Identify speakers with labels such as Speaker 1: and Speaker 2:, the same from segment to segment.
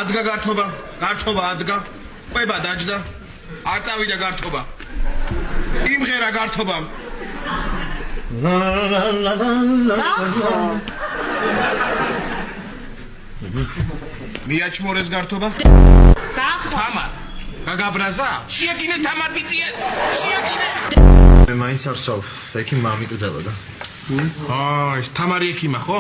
Speaker 1: ადგა გართობა ადგა. ყვება დაჯდა. არ წავიდა გართობა. იმღერა გართობა. მიაჩმორეს გართობა? თამარ. გაგაბრაზა? შეაკინე თამარ ბიციეს. შეაკინე.
Speaker 2: მე მაინც არ ვსვავ. ექიმ მამიკრძალა და.
Speaker 1: ეს თამარი ექიმა ხო?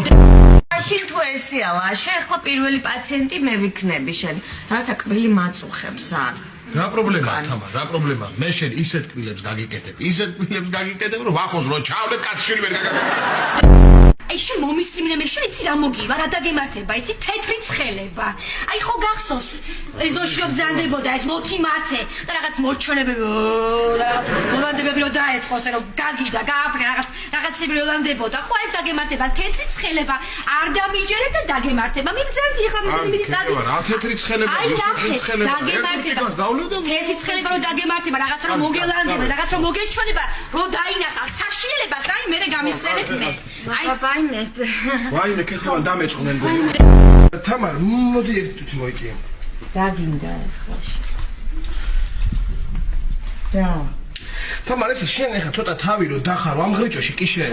Speaker 3: შენ თუ ესიალა, შეხლა პირველი პაციენტი მე ვიქნები შენ. რათა კბილი მაწუხებს აქ.
Speaker 1: რა პრობლემაა თამარ? რა პრობლემაა? მე შენ ისეთ კბილებს გაგიკეთებ, რომ ვახოს რო ჩავლე კაცშვილი ვერ გაგაკეთებ.
Speaker 4: აი შენ მომისწინე მე შენ იცი რა მოგივა რა დაგემართება იცი თეთრი ცხელება აი ხო გახსოვს ეზოში რომ ბრძანდებოდა ეს მოთი მათე და რაღაც მოჩვენებები და რაღაც ოლანდებები რომ დაეწყოს რომ გაგიჟდა გააფრე რაღაცები ოლანდებოდა ხო ეს დაგემართება თეთრი ცხელება არ დამიჯერებ და დაგემართება მიბრძანდი ეხლა მიდი წადი
Speaker 1: რა თეთრი ცხელება ის თეთრი ცხელება
Speaker 4: დაგემართება თეთრი ცხელება რომ დაგემართება რაღაც რომ მოგელანდება რაღაც რომ მოგეჩვენება რომ დაინახა საშიელებას აი მე გამიხსენებ მე აი
Speaker 1: ვაიმე კეთილან დამეწყდნენ გონი. თამარ, მოდი ერთ თუთი მოიწიე.
Speaker 3: რა გინდა ახლა? და
Speaker 1: თამარ, ეს შენ ახლა ცოტა თავი რო დახარო ამ ღრიჭოში კი შენ.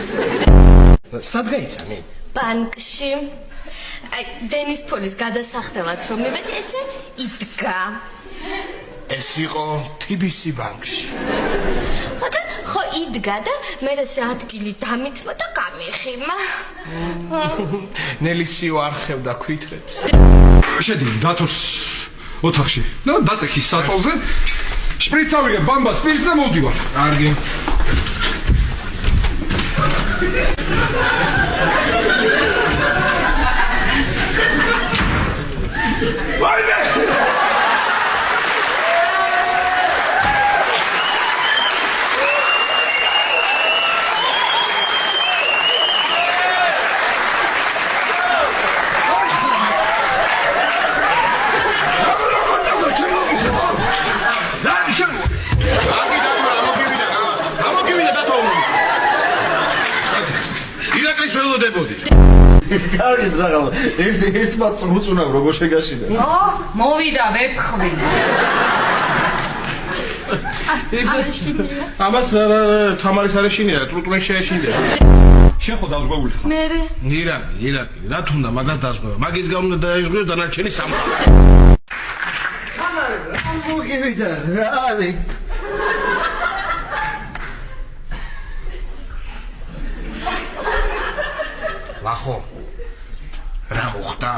Speaker 1: სად გაიცანი?
Speaker 3: ბანკში. აი დენის ფულის გადასახდელად რომ მივედი ესე იდგა.
Speaker 1: ეს იყო TBC ბანკში.
Speaker 3: ხო იდგა და მე ესე ადგილი დამითმა და გამიხიმა.
Speaker 1: ნელისიო არხევდა ქვითრებს.
Speaker 5: შედი დათოს ოთახში. და დაწექი საწოლზე. შპრიცავიღე ბამბა სპირტს და მოვდივარ.
Speaker 1: კარგი. ვაიმე!
Speaker 2: კარგი დრაღალა ერთმა წუწუნავ როგორ შეგაშინა
Speaker 3: მოვიდა ვეფხვი
Speaker 1: ამას თამარის არეშინია ტრუტმენ შეეშინდა
Speaker 5: შენ ხო დაზღვეული ხარ
Speaker 3: მე
Speaker 1: ირაკი რა თუნდა მაგას დაზღვევა მაგის გამო უნდა დაეშღვიო დანარჩენი სამყარო
Speaker 2: მოგივიდა რა არის
Speaker 1: ვახო რა მოხდა